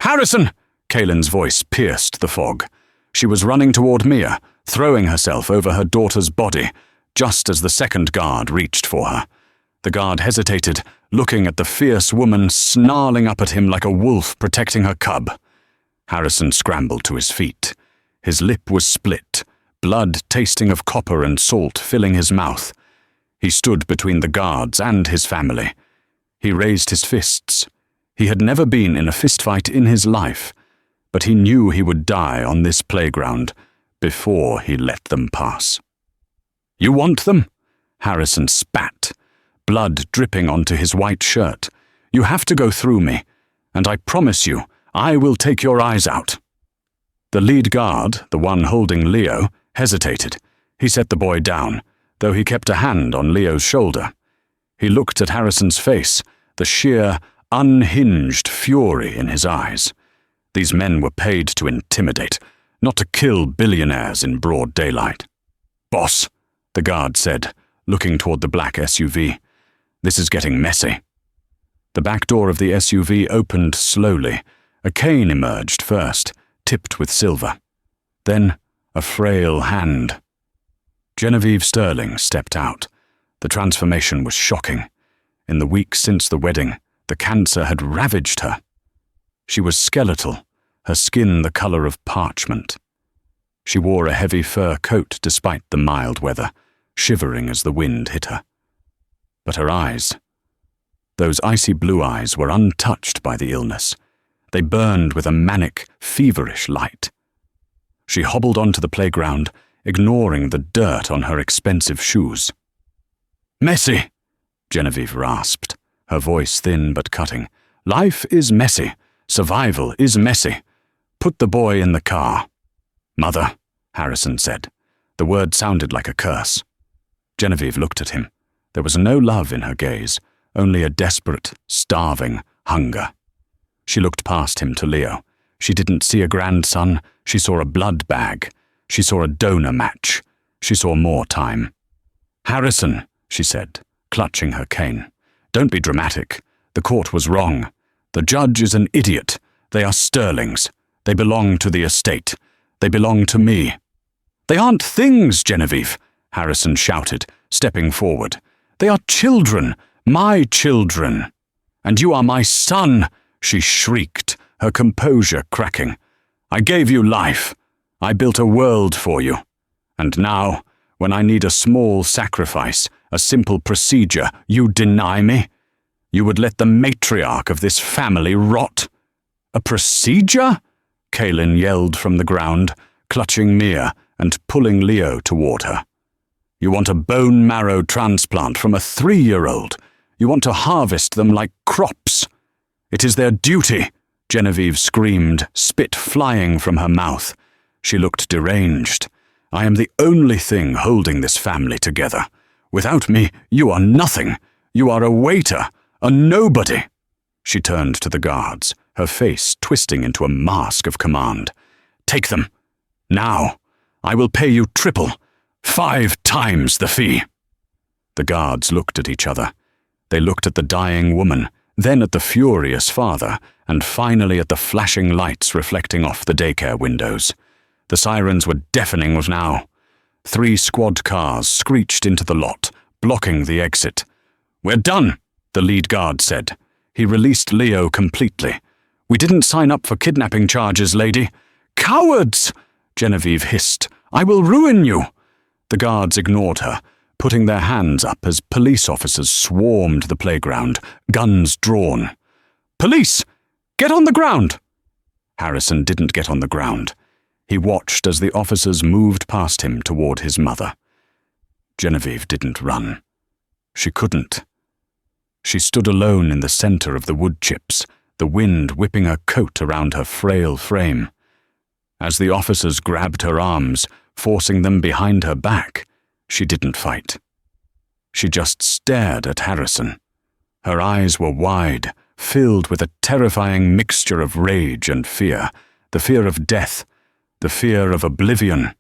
"Harrison!" Kaylin's voice pierced the fog. She was running toward Mia, throwing herself over her daughter's body, just as the second guard reached for her. The guard hesitated, looking at the fierce woman snarling up at him like a wolf protecting her cub. Harrison scrambled to his feet. His lip was split, blood tasting of copper and salt filling his mouth. He stood between the guards and his family. He raised his fists. He had never been in a fistfight in his life, but he knew he would die on this playground before he let them pass. "You want them?" Harrison spat, blood dripping onto his white shirt. "You have to go through me, and I promise you, I will take your eyes out." The lead guard, the one holding Leo, hesitated. He set the boy down, though he kept a hand on Leo's shoulder. He looked at Harrison's face, the sheer, unhinged fury in his eyes. These men were paid to intimidate, not to kill billionaires in broad daylight. "Boss," the guard said, looking toward the black SUV. "This is getting messy." The back door of the SUV opened slowly. A cane emerged first, tipped with silver. Then a frail hand. Genevieve Sterling stepped out. The transformation was shocking. In the weeks since the wedding, the cancer had ravaged her. She was skeletal, her skin the color of parchment. She wore a heavy fur coat despite the mild weather, shivering as the wind hit her. But her eyes, those icy blue eyes, were untouched by the illness. They burned with a manic, feverish light. She hobbled onto the playground, ignoring the dirt on her expensive shoes. "Messy," Genevieve rasped, her voice thin but cutting. "Life is messy. Survival is messy. Put the boy in the car." "Mother," Harrison said. The word sounded like a curse. Genevieve looked at him. There was no love in her gaze, only a desperate, starving hunger. She looked past him to Leo. She didn't see a grandson. She saw a blood bag. She saw a donor match. She saw more time. "Harrison," she said, clutching her cane. "Don't be dramatic. The court was wrong. The judge is an idiot. They are sterlings. They belong to the estate. They belong to me." "They aren't things, Genevieve," Harrison shouted, stepping forward. "They are children, my children." "And you are my son," she shrieked, her composure cracking. "I gave you life. I built a world for you. And now, when I need a small sacrifice, a simple procedure, you deny me? You would let the matriarch of this family rot?" "A procedure?" Kaelin yelled from the ground, clutching Mia and pulling Leo toward her. "You want a bone marrow transplant from a 3-year-old. You want to harvest them like crops. It is their duty," Genevieve screamed, spit flying from her mouth. She looked deranged. "I am the only thing holding this family together. Without me, you are nothing. You are a waiter, a nobody." She turned to the guards, her face twisting into a mask of command. "Take them. Now. I will pay you triple. 5 times the fee." The guards looked at each other. They looked at the dying woman, then at the furious father, and finally at the flashing lights reflecting off the daycare windows. The sirens were deafening now. 3 squad cars screeched into the lot, blocking the exit. "We're done," the lead guard said. He released Leo completely. "We didn't sign up for kidnapping charges, lady." "Cowards!" Genevieve hissed. "I will ruin you." The guards ignored her, putting their hands up as police officers swarmed the playground, guns drawn. "Police! Get on the ground!" Harrison didn't get on the ground. He watched as the officers moved past him toward his mother. Genevieve didn't run. She couldn't. She stood alone in the center of the wood chips, the wind whipping her coat around her frail frame. As the officers grabbed her arms, forcing them behind her back, she didn't fight. She just stared at Harrison. Her eyes were wide, filled with a terrifying mixture of rage and fear, the fear of death, the fear of oblivion.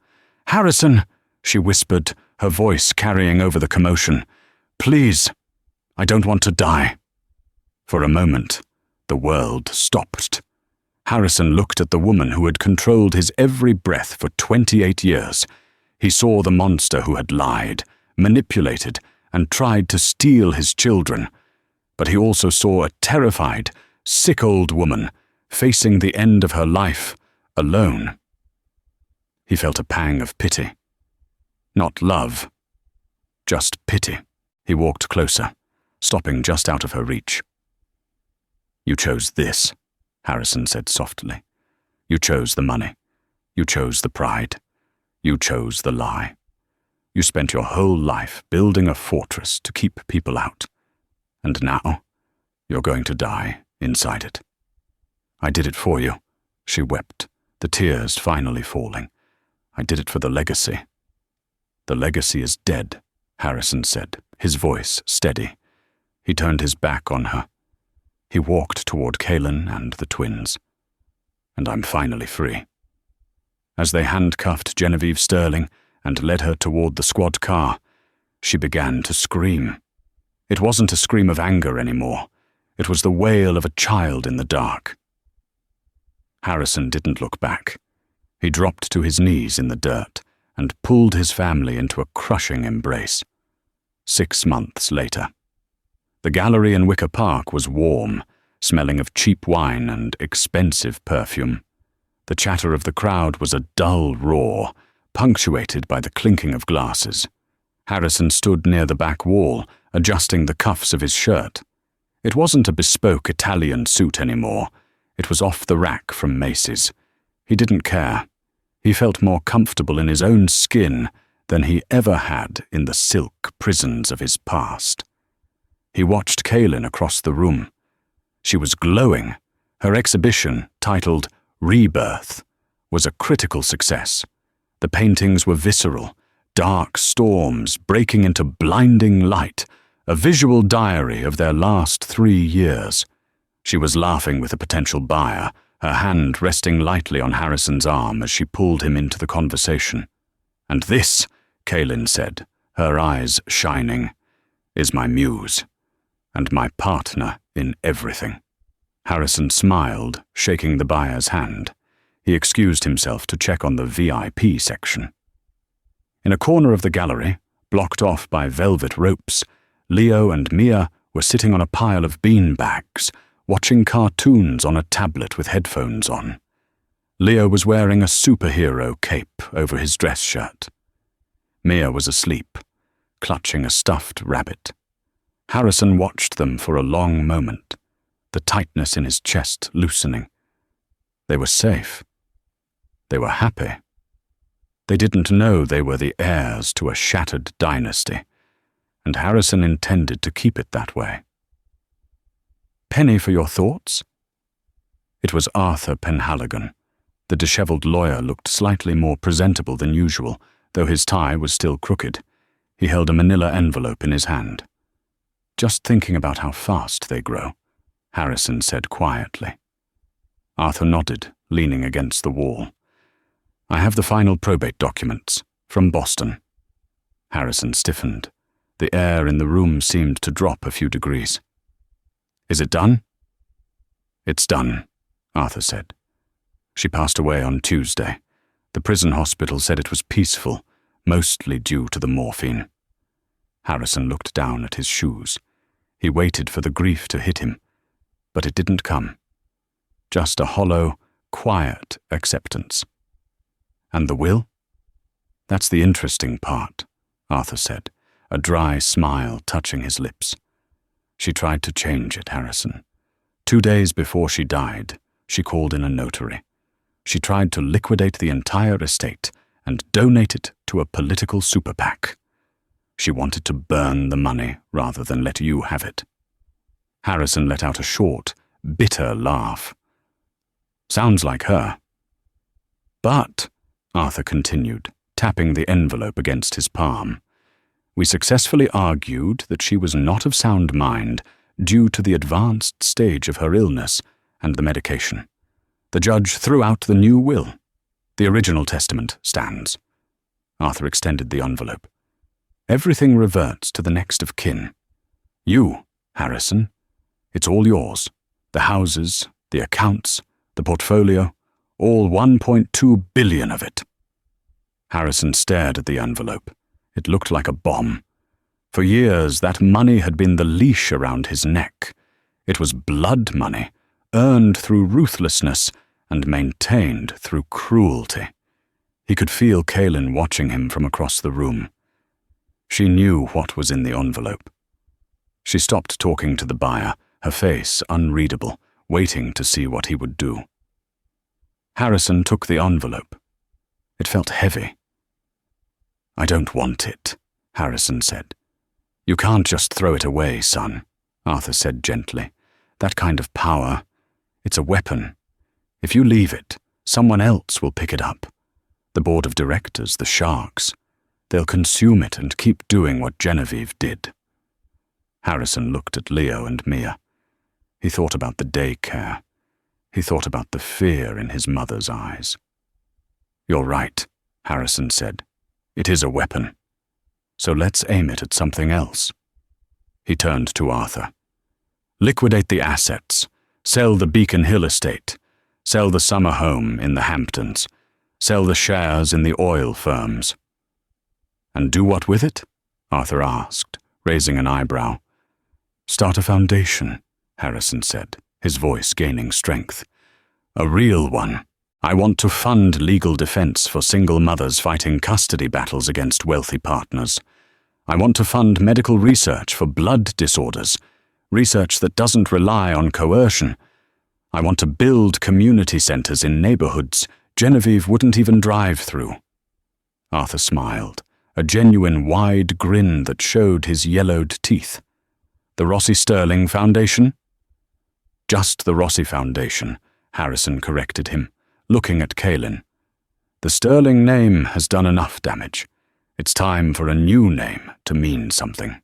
"Harrison," she whispered, her voice carrying over the commotion. "Please, I don't want to die." For a moment, the world stopped. Harrison looked at the woman who had controlled his every breath for 28 years. He saw the monster who had lied, manipulated, and tried to steal his children. But he also saw a terrified, sick old woman facing the end of her life, alone. He felt a pang of pity. Not love, just pity. He walked closer, stopping just out of her reach. "You chose this," Harrison said softly. "You chose the money. You chose the pride. You chose the lie. You spent your whole life building a fortress to keep people out. And now, you're going to die inside it." "I did it for you," she wept, the tears finally falling. "I did it for the legacy." "The legacy is dead," Harrison said, his voice steady. He turned his back on her. He walked toward Kaelin and the twins. "And I'm finally free." As they handcuffed Genevieve Sterling and led her toward the squad car, she began to scream. It wasn't a scream of anger anymore. It was the wail of a child in the dark. Harrison didn't look back. He dropped to his knees in the dirt and pulled his family into a crushing embrace. 6 months later. The gallery in Wicker Park was warm, smelling of cheap wine and expensive perfume. The chatter of the crowd was a dull roar, punctuated by the clinking of glasses. Harrison stood near the back wall, adjusting the cuffs of his shirt. It wasn't a bespoke Italian suit anymore. It was off the rack from Macy's. He didn't care. He felt more comfortable in his own skin than he ever had in the silk prisons of his past. He watched Kaelin across the room. She was glowing. Her exhibition, titled Rebirth, was a critical success. The paintings were visceral, dark storms breaking into blinding light, a visual diary of their last 3 years. She was laughing with a potential buyer, her hand resting lightly on Harrison's arm as she pulled him into the conversation. "And this," Kaelin said, her eyes shining, is my muse, and my partner in everything." Harrison smiled, shaking the buyer's hand. He excused himself to check on the VIP section. In a corner of the gallery, blocked off by velvet ropes, Leo and Mia were sitting on a pile of bean bags, watching cartoons on a tablet with headphones on. Leo was wearing a superhero cape over his dress shirt. Mia was asleep, clutching a stuffed rabbit. Harrison watched them for a long moment, the tightness in his chest loosening. They were safe. They were happy. They didn't know they were the heirs to a shattered dynasty, and Harrison intended to keep it that way. "Penny for your thoughts?" It was Arthur Penhaligon. The dishevelled lawyer looked slightly more presentable than usual, though his tie was still crooked. He held a manila envelope in his hand. "Just thinking about how fast they grow," Harrison said quietly. Arthur nodded, leaning against the wall. "I have the final probate documents, from Boston." Harrison stiffened. The air in the room seemed to drop a few degrees. "Is it done?" "It's done," Arthur said. "She passed away on Tuesday. The prison hospital said it was peaceful, mostly due to the morphine." Harrison looked down at his shoes. He waited for the grief to hit him, but it didn't come. Just a hollow, quiet acceptance. "And the will?" "That's the interesting part," Arthur said, a dry smile touching his lips. "She tried to change it, Harrison. 2 days before she died, she called in a notary. She tried to liquidate the entire estate and donate it to a political super PAC. She wanted to burn the money rather than let you have it." Harrison let out a short, bitter laugh. "Sounds like her." "But," Arthur continued, tapping the envelope against his palm, "we successfully argued that she was not of sound mind due to the advanced stage of her illness and the medication. The judge threw out the new will. The original testament stands." Arthur extended the envelope. "Everything reverts to the next of kin. You, Harrison. It's all yours. The houses, the accounts, the portfolio, all 1.2 billion of it." Harrison stared at the envelope. It looked like a bomb. For years, that money had been the leash around his neck. It was blood money, earned through ruthlessness and maintained through cruelty. He could feel Kaylin watching him from across the room. She knew what was in the envelope. She stopped talking to the buyer, her face unreadable, waiting to see what he would do. Harrison took the envelope. It felt heavy. "I don't want it," Harrison said. "You can't just throw it away, son," Arthur said gently. "That kind of power, it's a weapon. If you leave it, someone else will pick it up. The board of directors, the sharks. They'll consume it and keep doing what Genevieve did." Harrison looked at Leo and Mia. He thought about the daycare. He thought about the fear in his mother's eyes. "You're right," Harrison said. "It is a weapon. So let's aim it at something else." He turned to Arthur. "Liquidate the assets. Sell the Beacon Hill estate. Sell the summer home in the Hamptons. Sell the shares in the oil firms." "And do what with it?" Arthur asked, raising an eyebrow. "Start a foundation," Harrison said, his voice gaining strength. "A real one. I want to fund legal defense for single mothers fighting custody battles against wealthy partners. I want to fund medical research for blood disorders, research that doesn't rely on coercion. I want to build community centers in neighborhoods Genevieve wouldn't even drive through." Arthur smiled, a genuine wide grin that showed his yellowed teeth. "The Rossi Sterling Foundation?" "Just the Rossi Foundation," Harrison corrected him, looking at Kaylin. "The Sterling name has done enough damage. It's time for a new name to mean something."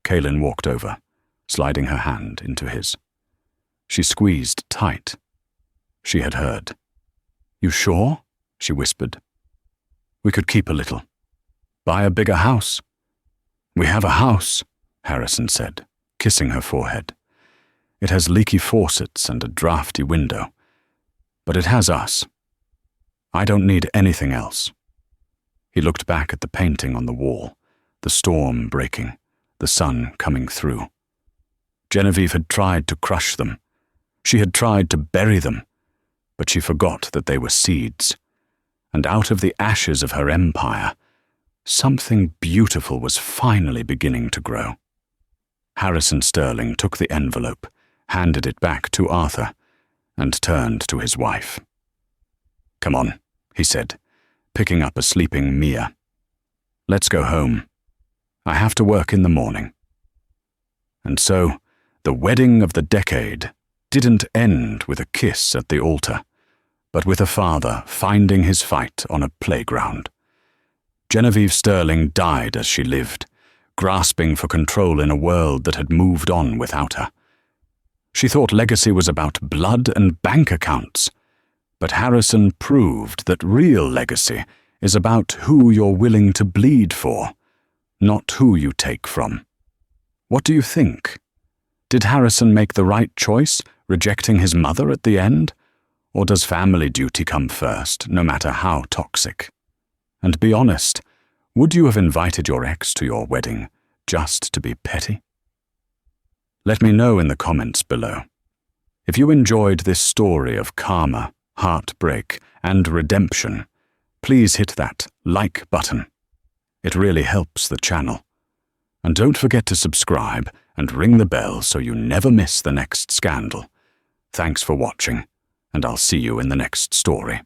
Kaylin walked over, sliding her hand into his. She squeezed tight. She had heard. "You sure?" she whispered. "We could keep a little. Buy a bigger house." "We have a house," Harrison said, kissing her forehead. "It has leaky faucets and a drafty window. But it has us. I don't need anything else." He looked back at the painting on the wall, the storm breaking, the sun coming through. Genevieve had tried to crush them. She had tried to bury them, but she forgot that they were seeds. And out of the ashes of her empire, something beautiful was finally beginning to grow. Harrison Sterling took the envelope, handed it back to Arthur, and turned to his wife. "Come on," he said, picking up a sleeping Mia. "Let's go home. I have to work in the morning." And so, the wedding of the decade didn't end with a kiss at the altar, but with a father finding his fight on a playground. Genevieve Sterling died as she lived, grasping for control in a world that had moved on without her. She thought legacy was about blood and bank accounts, but Harrison proved that real legacy is about who you're willing to bleed for, not who you take from. What do you think? Did Harrison make the right choice, rejecting his mother at the end? Or does family duty come first, no matter how toxic? And be honest, would you have invited your ex to your wedding just to be petty? Let me know in the comments below. If you enjoyed this story of karma, heartbreak, and redemption, please hit that like button. It really helps the channel. And don't forget to subscribe and ring the bell so you never miss the next scandal. Thanks for watching, and I'll see you in the next story.